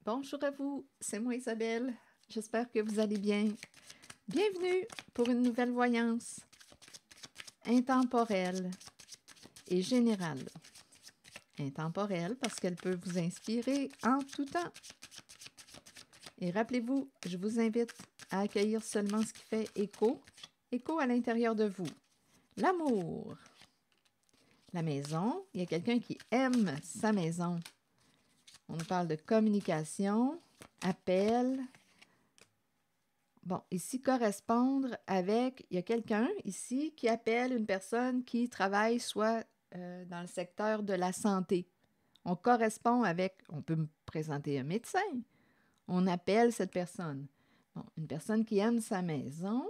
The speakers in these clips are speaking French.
Bonjour à vous, c'est moi Isabelle. J'espère que vous allez bien. Bienvenue pour une nouvelle voyance intemporelle et générale. Intemporelle parce qu'elle peut vous inspirer en tout temps. Et rappelez-vous, je vous invite à accueillir seulement ce qui fait écho à l'intérieur de vous. L'amour. La maison, il y a quelqu'un qui aime sa maison. On nous parle de communication, appel. Bon, ici, correspondre avec, il y a quelqu'un ici qui appelle une personne qui travaille soit dans le secteur de la santé. On correspond avec, on peut me présenter un médecin, on appelle cette personne. Bon, une personne qui aime sa maison,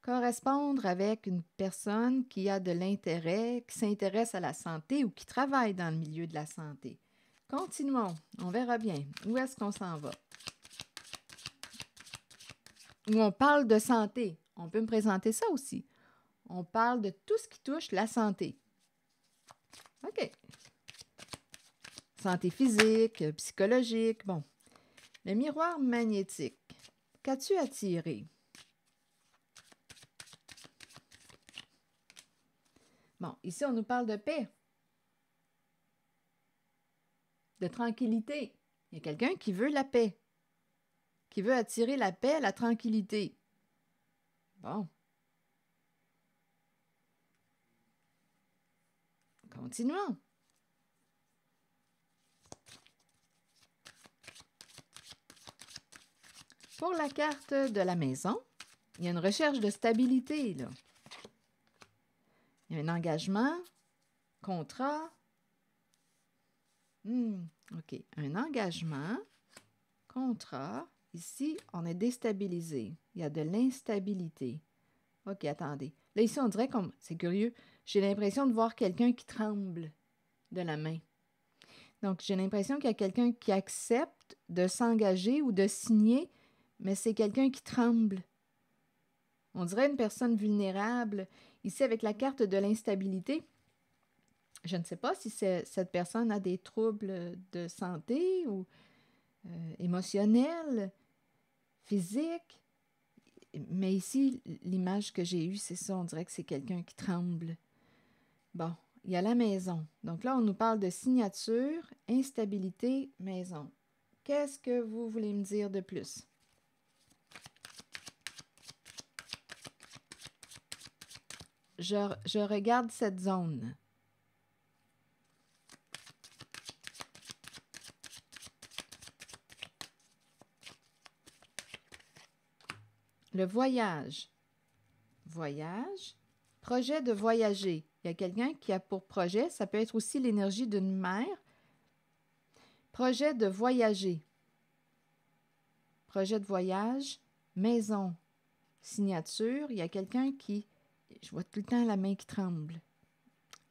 correspondre avec une personne qui a de l'intérêt, qui s'intéresse à la santé ou qui travaille dans le milieu de la santé. Continuons, on verra bien. Où est-ce qu'on s'en va? Où on parle de santé. On peut me présenter ça aussi. On parle de tout ce qui touche la santé. OK. Santé physique, psychologique, bon. Le miroir magnétique. Qu'as-tu attiré? Bon, ici, on nous parle de paix, de tranquillité. Il y a quelqu'un qui veut la paix, qui veut attirer la paix, la tranquillité. Bon. Continuons. Pour la carte de la maison, il y a une recherche de stabilité, là. Il y a un engagement, contrat. OK. Un engagement, contrat. Ici, on est déstabilisé. Il y a de l'instabilité. OK, attendez. Là, ici, on dirait comme... C'est curieux. J'ai l'impression de voir quelqu'un qui tremble de la main. Donc, j'ai l'impression qu'il y a quelqu'un qui accepte de s'engager ou de signer, mais c'est quelqu'un qui tremble. On dirait une personne vulnérable. Ici, avec la carte de l'instabilité, je ne sais pas si cette personne a des troubles de santé ou émotionnels, physiques. Mais ici, l'image que j'ai eue, c'est ça. On dirait que c'est quelqu'un qui tremble. Bon, il y a la maison. Donc là, on nous parle de signature, instabilité, maison. Qu'est-ce que vous voulez me dire de plus? Je regarde cette zone. Le voyage. Voyage. Projet de voyager. Il y a quelqu'un qui a pour projet, ça peut être aussi l'énergie d'une mère. Projet de voyager. Projet de voyage. Maison. Signature. Il y a quelqu'un qui... Je vois tout le temps la main qui tremble.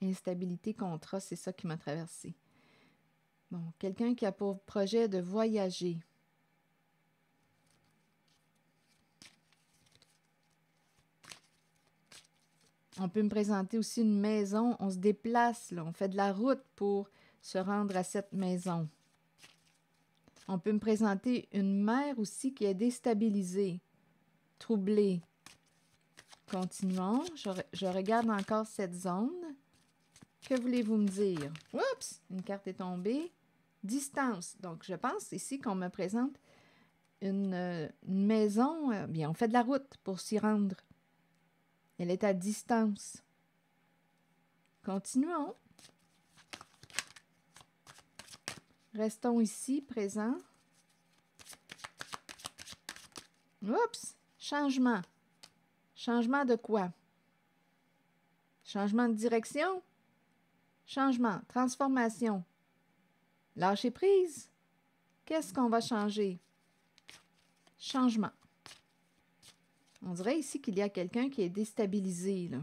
Instabilité, contrat, c'est ça qui m'a traversé. Bon, quelqu'un qui a pour projet de voyager. On peut me présenter aussi une maison. On se déplace, là, on fait de la route pour se rendre à cette maison. On peut me présenter une mère aussi qui est déstabilisée, troublée. Continuons. Je regarde encore cette zone. Que voulez-vous me dire? Oups! Une carte est tombée. Distance. Donc, je pense ici qu'on me présente une maison. Bien, on fait de la route pour s'y rendre. Elle est à distance. Continuons. Restons ici, présents. Oups! Changement. Changement de quoi? Changement de direction? Changement, transformation. Lâcher prise? Qu'est-ce qu'on va changer? Changement. On dirait ici qu'il y a quelqu'un qui est déstabilisé, là.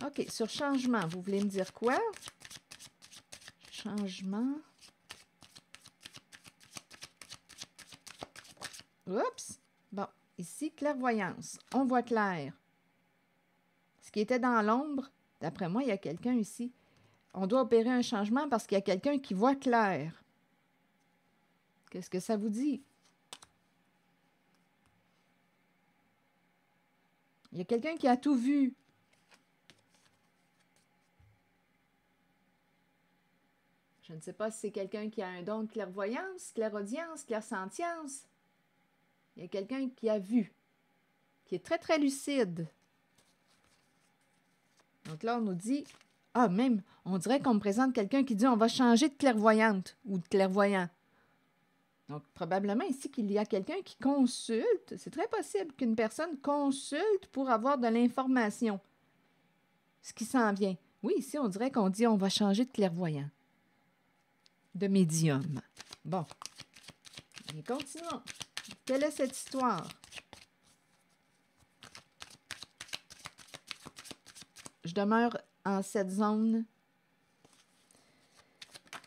OK, sur changement, vous voulez me dire quoi? Changement. Oups! Bon, ici, clairvoyance. On voit clair. Ce qui était dans l'ombre, d'après moi, il y a quelqu'un ici. On doit opérer un changement parce qu'il y a quelqu'un qui voit clair. Qu'est-ce que ça vous dit? Il y a quelqu'un qui a tout vu. Je ne sais pas si c'est quelqu'un qui a un don de clairvoyance, clairaudience, clairsentience. Il y a quelqu'un qui a vu, qui est très, très lucide. Donc là, on nous dit, ah, même, on dirait qu'on me présente quelqu'un qui dit, on va changer de clairvoyante ou de clairvoyant. Donc, probablement ici qu'il y a quelqu'un qui consulte. C'est très possible qu'une personne consulte pour avoir de l'information. Ce qui s'en vient. Oui, ici, on dirait qu'on dit, on va changer de clairvoyant. De médium. Bon. Et continuons. Quelle est cette histoire? Je demeure en cette zone.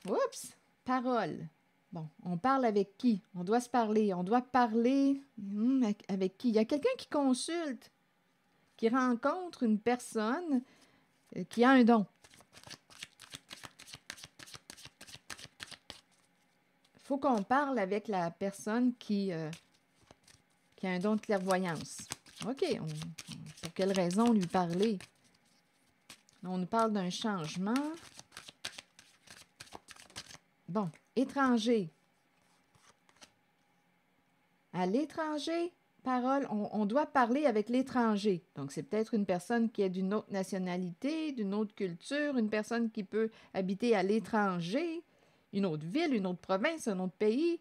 Oups! Parole. Bon, on parle avec qui? On doit se parler. On doit parler avec qui? Il y a quelqu'un qui consulte, qui rencontre une personne qui a un don. Il faut qu'on parle avec la personne qui a un don de clairvoyance. OK. Pour quelle raison lui parler? On nous parle d'un changement. Bon, étranger. À l'étranger, parole, on doit parler avec l'étranger. Donc, c'est peut-être une personne qui est d'une autre nationalité, d'une autre culture, une personne qui peut habiter à l'étranger, une autre ville, une autre province, un autre pays.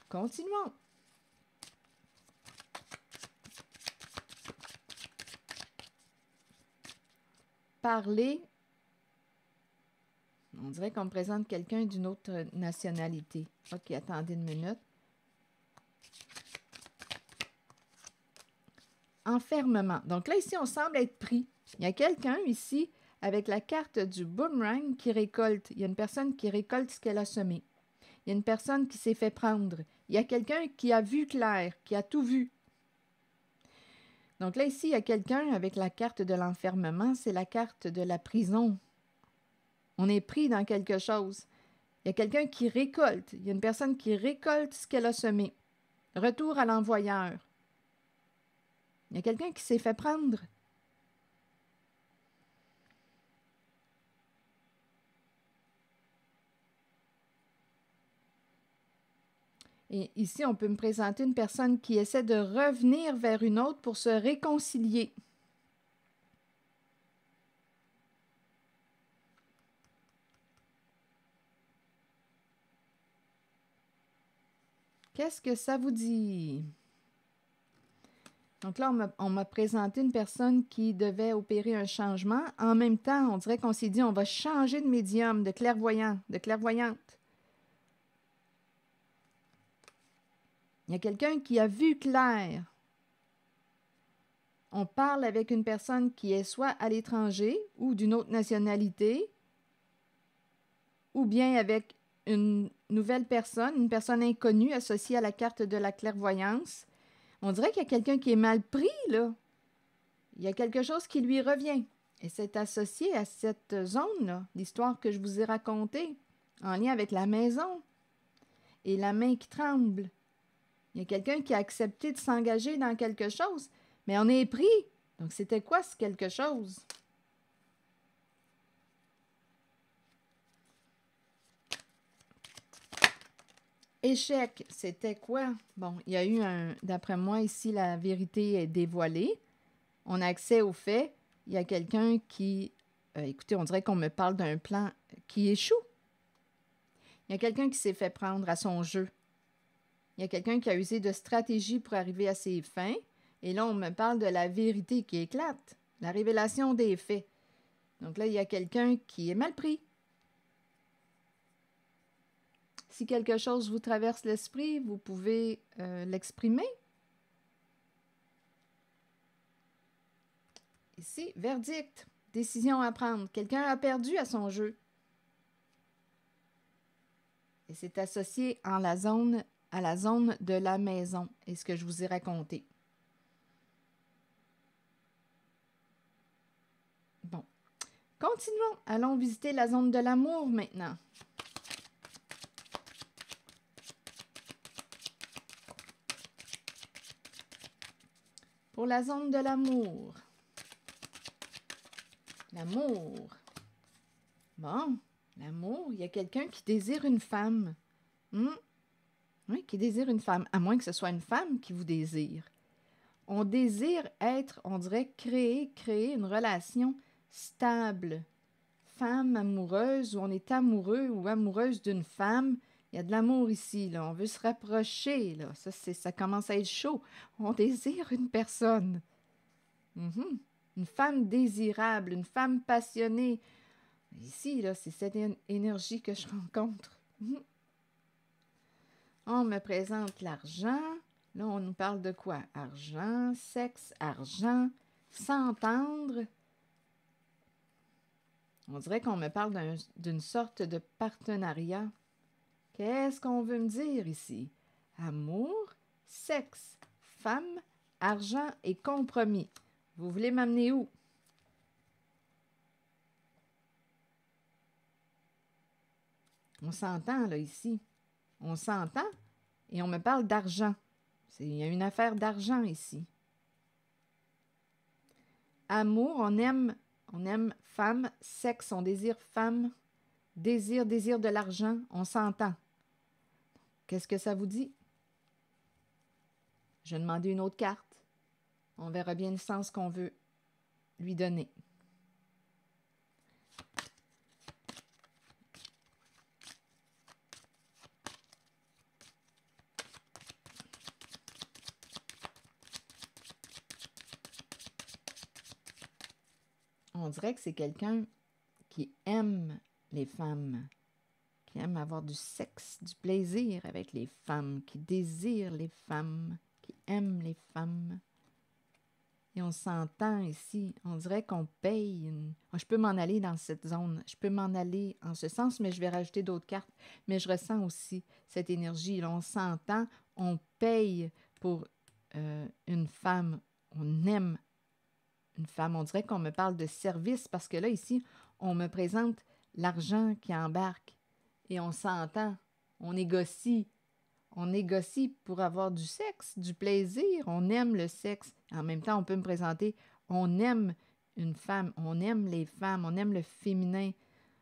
Continuons. Parler. On dirait qu'on me présente quelqu'un d'une autre nationalité. OK, attendez une minute. Enfermement. Donc là, ici, on semble être pris. Il y a quelqu'un ici avec la carte du boomerang qui récolte. Il y a une personne qui récolte ce qu'elle a semé. Il y a une personne qui s'est fait prendre. Il y a quelqu'un qui a vu clair, qui a tout vu. Donc là, ici, il y a quelqu'un avec la carte de l'enfermement. C'est la carte de la prison. On est pris dans quelque chose. Il y a quelqu'un qui récolte. Il y a une personne qui récolte ce qu'elle a semé. Retour à l'envoyeur. Il y a quelqu'un qui s'est fait prendre. Et ici, on peut me présenter une personne qui essaie de revenir vers une autre pour se réconcilier. Qu'est-ce que ça vous dit? Donc là, on m'a présenté une personne qui devait opérer un changement. En même temps, on dirait qu'on s'est dit, on va changer de médium, de clairvoyant, de clairvoyante. Il y a quelqu'un qui a vu clair. On parle avec une personne qui est soit à l'étranger ou d'une autre nationalité, ou bien avec une nouvelle personne, une personne inconnue associée à la carte de la clairvoyance. On dirait qu'il y a quelqu'un qui est mal pris, là. Il y a quelque chose qui lui revient. Et c'est associé à cette zone-là, l'histoire que je vous ai racontée, en lien avec la maison et la main qui tremble. Il y a quelqu'un qui a accepté de s'engager dans quelque chose, mais on est pris. Donc, c'était quoi ce quelque chose? Échec, c'était quoi? Bon, il y a eu d'après moi, ici, la vérité est dévoilée. On a accès aux faits. Il y a quelqu'un qui... écoutez, on dirait qu'on me parle d'un plan qui échoue. Il y a quelqu'un qui s'est fait prendre à son jeu. Il y a quelqu'un qui a usé de stratégie pour arriver à ses fins. Et là, on me parle de la vérité qui éclate. La révélation des faits. Donc là, il y a quelqu'un qui est mal pris. Si quelque chose vous traverse l'esprit, vous pouvez l'exprimer. Ici, verdict, décision à prendre. Quelqu'un a perdu à son jeu. Et c'est associé à la zone de la maison, et ce que je vous ai raconté. Bon. Continuons. Allons visiter la zone de l'amour maintenant. Pour la zone de l'amour. L'amour. Bon, l'amour, il y a quelqu'un qui désire une femme. Oui, qui désire une femme, à moins que ce soit une femme qui vous désire. On désire être, on dirait, créer une relation stable. Femme amoureuse, où on est amoureux ou amoureuse d'une femme. Il y a de l'amour ici, là. On veut se rapprocher, là. Ça commence à être chaud. On désire une personne. Une femme désirable, une femme passionnée. Ici, là, c'est cette énergie que je rencontre. On me présente l'argent. Là, on nous parle de quoi? Argent, sexe, argent, s'entendre. On dirait qu'on me parle d'une sorte de partenariat. Qu'est-ce qu'on veut me dire ici? Amour, sexe, femme, argent et compromis. Vous voulez m'amener où? On s'entend, là, ici. On s'entend et on me parle d'argent. Il y a une affaire d'argent ici. Amour, on aime femme. Sexe, on désire femme. Désir de l'argent, on s'entend. Qu'est-ce que ça vous dit? Je vais demander une autre carte. On verra bien le sens qu'on veut lui donner. On dirait que c'est quelqu'un qui aime les femmes, qui aime avoir du sexe, du plaisir avec les femmes, qui désire les femmes, qui aime les femmes. Et on s'entend ici. On dirait qu'on paye une... Je peux m'en aller dans cette zone. Je peux m'en aller en ce sens, mais je vais rajouter d'autres cartes. Mais je ressens aussi cette énergie. Là, on s'entend, on paye pour une femme. On aime une femme. On dirait qu'on me parle de service parce que là, ici, on me présente l'argent qui embarque. Et on s'entend. On négocie. On négocie pour avoir du sexe, du plaisir. On aime le sexe. En même temps, on peut me présenter, on aime une femme, on aime les femmes, on aime le féminin,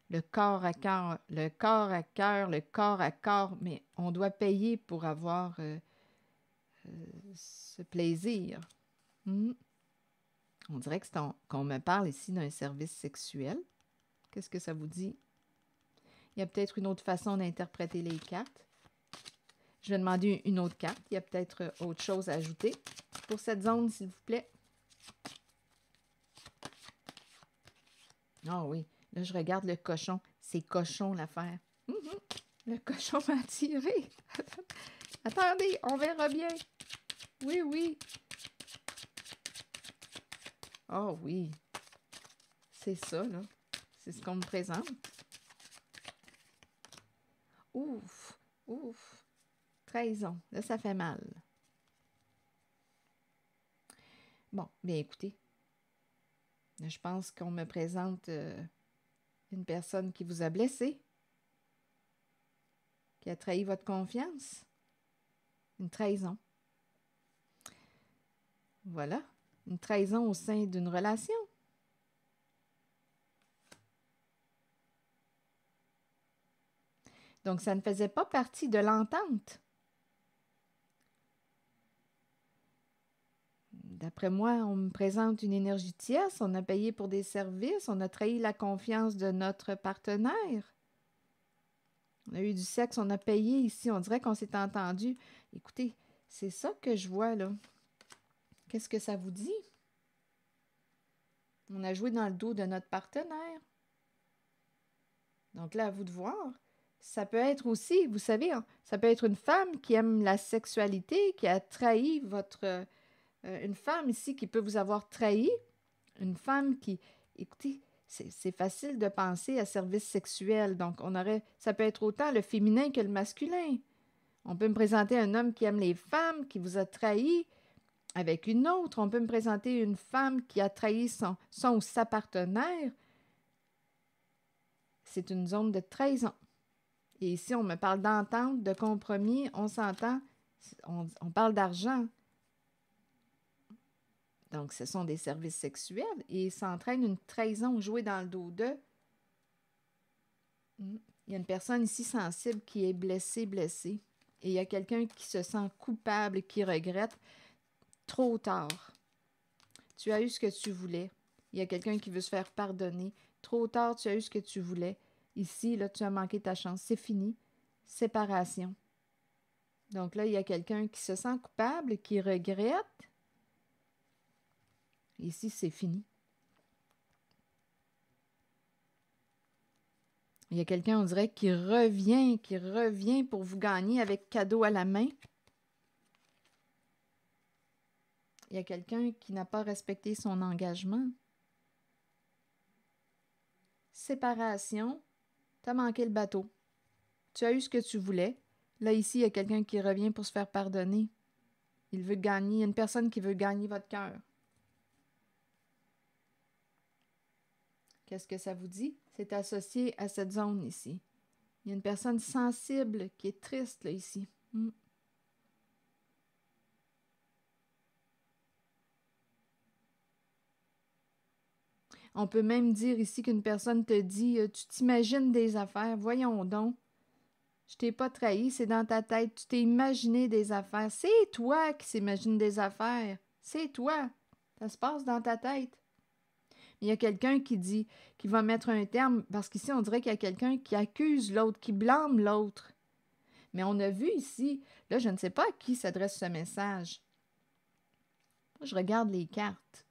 le corps à cœur, le corps à cœur, le corps à corps, mais on doit payer pour avoir ce plaisir. On dirait que qu'on me parle ici d'un service sexuel. Qu'est-ce que ça vous dit? Il y a peut-être une autre façon d'interpréter les cartes. Je vais demander une autre carte. Il y a peut-être autre chose à ajouter pour cette zone, s'il vous plaît. Ah oui, là, je regarde le cochon. C'est cochon, l'affaire. Le cochon m'a attiré. Attendez, on verra bien. Oui, oui. Ah oui. C'est ça, là. C'est ce qu'on me présente. Ouf, ouf. Trahison. Là, ça fait mal. Bon, bien écoutez. Je pense qu'on me présente une personne qui vous a blessé, qui a trahi votre confiance. Une trahison. Voilà. Une trahison au sein d'une relation. Donc, ça ne faisait pas partie de l'entente. D'après moi, on me présente une énergie tierce, on a payé pour des services, on a trahi la confiance de notre partenaire. On a eu du sexe, on a payé ici, on dirait qu'on s'est entendu. Écoutez, c'est ça que je vois là. Qu'est-ce que ça vous dit? On a joué dans le dos de notre partenaire. Donc là, à vous de voir. Ça peut être aussi, vous savez, ça peut être une femme qui aime la sexualité, qui a trahi votre... une femme ici qui peut vous avoir trahi, une femme qui... Écoutez, c'est facile de penser à service sexuel, donc ça peut être autant le féminin que le masculin. On peut me présenter un homme qui aime les femmes, qui vous a trahi avec une autre. On peut me présenter une femme qui a trahi son ou sa partenaire. C'est une zone de trahison. Et ici, on me parle d'entente, de compromis, on s'entend, on parle d'argent. Donc, ce sont des services sexuels et ça entraîne une trahison jouée dans le dos d'eux. Il y a une personne ici sensible qui est blessée. Et il y a quelqu'un qui se sent coupable, qui regrette. Trop tard. Tu as eu ce que tu voulais. Il y a quelqu'un qui veut se faire pardonner. Trop tard, tu as eu ce que tu voulais. Ici, là, tu as manqué ta chance. C'est fini. Séparation. Donc là, il y a quelqu'un qui se sent coupable, qui regrette. Ici, c'est fini. Il y a quelqu'un, on dirait, qui revient pour vous gagner avec cadeau à la main. Il y a quelqu'un qui n'a pas respecté son engagement. Séparation. Tu as manqué le bateau. Tu as eu ce que tu voulais. Là, ici, il y a quelqu'un qui revient pour se faire pardonner. Il veut gagner. Il y a une personne qui veut gagner votre cœur. Qu'est-ce que ça vous dit? C'est associé à cette zone ici. Il y a une personne sensible qui est triste là, ici. On peut même dire ici qu'une personne te dit « Tu t'imagines des affaires, voyons donc. Je t'ai pas trahi, c'est dans ta tête. Tu t'es imaginé des affaires. C'est toi qui s'imagine des affaires. C'est toi. Ça se passe dans ta tête. » Il y a quelqu'un qui dit, qui va mettre un terme, parce qu'ici, on dirait qu'il y a quelqu'un qui accuse l'autre, qui blâme l'autre. Mais on a vu ici, là, je ne sais pas à qui s'adresse ce message. Je regarde les cartes.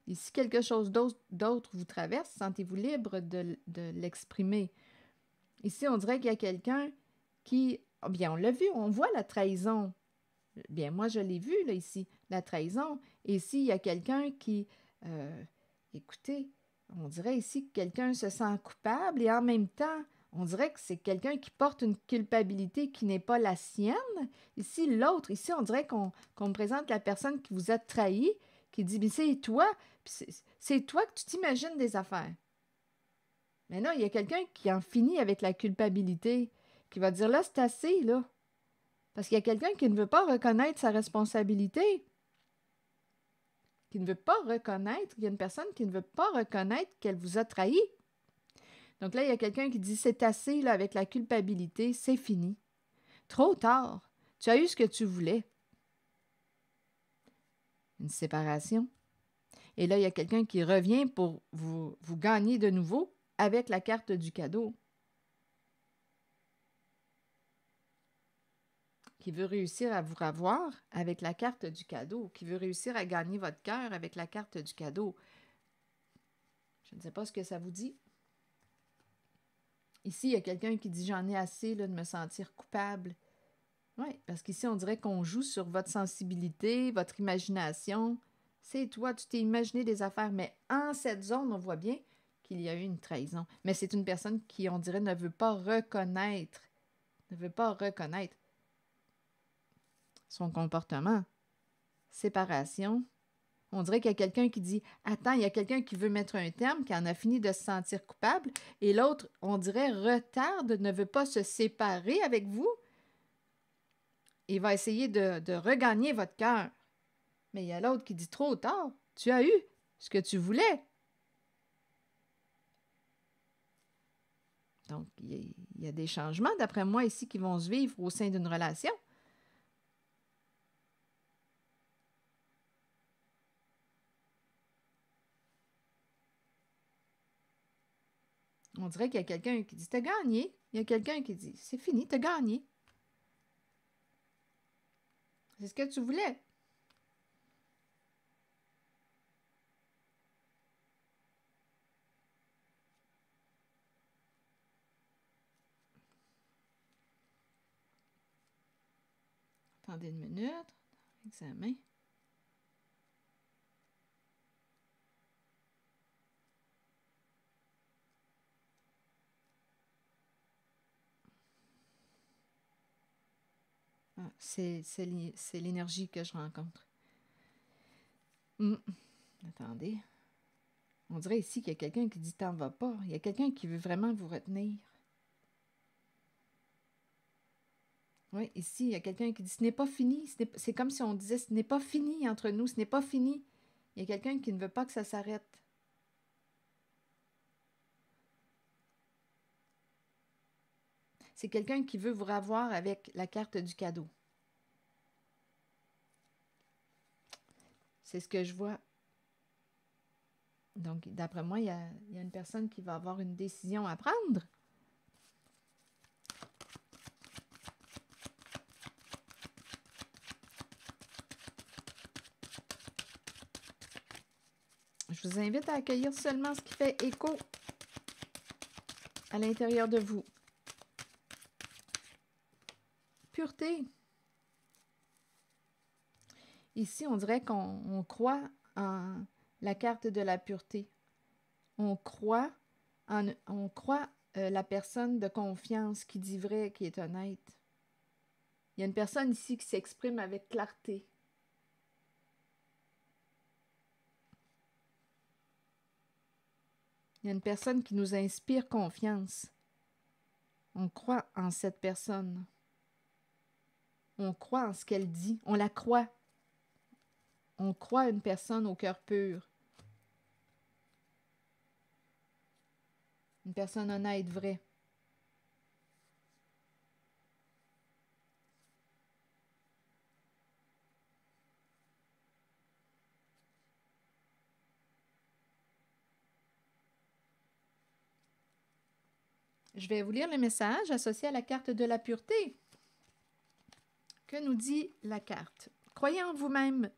Et si quelque chose d'autre vous traverse, sentez-vous libre de l'exprimer. Ici, on dirait qu'il y a quelqu'un qui... Oh bien, on l'a vu, on voit la trahison. Bien, moi, je l'ai vu, là, ici, la trahison. Et ici, il y a quelqu'un qui... écoutez, on dirait ici que quelqu'un se sent coupable et en même temps, on dirait que c'est quelqu'un qui porte une culpabilité qui n'est pas la sienne. Ici, l'autre, ici, on dirait qu'on me présente la personne qui vous a trahi, qui dit, mais c'est toi, c'est toi que tu t'imagines des affaires. Mais non, il y a quelqu'un qui en finit avec la culpabilité, qui va dire, là, c'est assez, là. Parce qu'il y a quelqu'un qui ne veut pas reconnaître sa responsabilité, qui ne veut pas reconnaître, il y a une personne qui ne veut pas reconnaître qu'elle vous a trahi. Donc là, il y a quelqu'un qui dit, c'est assez, là, avec la culpabilité, c'est fini. Trop tard, tu as eu ce que tu voulais. Une séparation. Et là, il y a quelqu'un qui revient pour vous gagner de nouveau avec la carte du cadeau. Qui veut réussir à vous revoir avec la carte du cadeau. Qui veut réussir à gagner votre cœur avec la carte du cadeau. Je ne sais pas ce que ça vous dit. Ici, il y a quelqu'un qui dit « J'en ai assez là, de me sentir coupable. » Oui, parce qu'ici, on dirait qu'on joue sur votre sensibilité, votre imagination. C'est toi, tu t'es imaginé des affaires, mais en cette zone, on voit bien qu'il y a eu une trahison. Mais c'est une personne qui, on dirait, ne veut pas reconnaître son comportement. Séparation. On dirait qu'il y a quelqu'un qui dit « Attends, il y a quelqu'un qui veut mettre un terme, qui en a fini de se sentir coupable, et l'autre, on dirait, retarde, ne veut pas se séparer avec vous. Il va essayer de regagner votre cœur. Mais il y a l'autre qui dit trop tard. Tu as eu ce que tu voulais. » Donc, il y a des changements, d'après moi, ici, qui vont se vivre au sein d'une relation. On dirait qu'il y a quelqu'un qui dit « T'as gagné. » Il y a quelqu'un qui dit « C'est fini, t'as gagné. » C'est ce que tu voulais. Attendez une minute. Examen. Ah, c'est l'énergie que je rencontre. Attendez. On dirait ici qu'il y a quelqu'un qui dit « T'en vas pas ». Il y a quelqu'un qui veut vraiment vous retenir. Oui, ici, il y a quelqu'un qui dit « Ce n'est pas fini ». C'est comme si on disait « Ce n'est pas fini entre nous, ce n'est pas fini ». Il y a quelqu'un qui ne veut pas que ça s'arrête. C'est quelqu'un qui veut vous revoir avec la carte du cadeau. C'est ce que je vois. Donc, d'après moi, il y a une personne qui va avoir une décision à prendre. Je vous invite à accueillir seulement ce qui fait écho à l'intérieur de vous. Pureté. Ici, on dirait qu'on croit en la carte de la pureté. On croit la personne de confiance qui dit vrai, qui est honnête. Il y a une personne ici qui s'exprime avec clarté. Il y a une personne qui nous inspire confiance. On croit en cette personne. On croit en ce qu'elle dit. On la croit. On croit à une personne au cœur pur. Une personne honnête, vraie. Je vais vous lire le message associé à la carte de la pureté. Que nous dit la carte? Croyez en vous-même.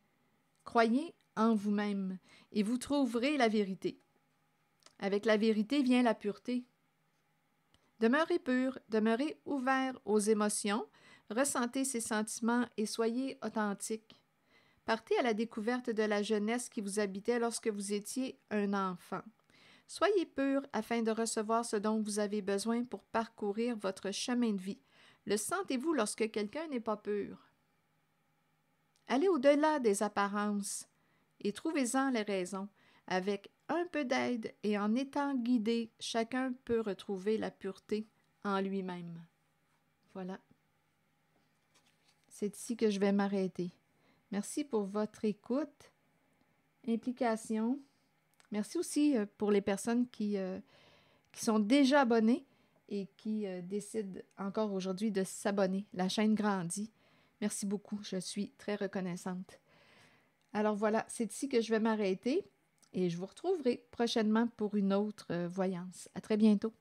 Croyez en vous-même et vous trouverez la vérité. Avec la vérité vient la pureté. Demeurez pur, demeurez ouvert aux émotions, ressentez ces sentiments et soyez authentique. Partez à la découverte de la jeunesse qui vous habitait lorsque vous étiez un enfant. Soyez pur afin de recevoir ce dont vous avez besoin pour parcourir votre chemin de vie. Le sentez-vous lorsque quelqu'un n'est pas pur? Allez au-delà des apparences et trouvez-en les raisons. Avec un peu d'aide et en étant guidé, chacun peut retrouver la pureté en lui-même. Voilà. C'est ici que je vais m'arrêter. Merci pour votre écoute, implication. Merci aussi pour les personnes qui sont déjà abonnées et qui décident encore aujourd'hui de s'abonner. La chaîne grandit. Merci beaucoup, je suis très reconnaissante. Alors voilà, c'est ici que je vais m'arrêter et je vous retrouverai prochainement pour une autre voyance. À très bientôt.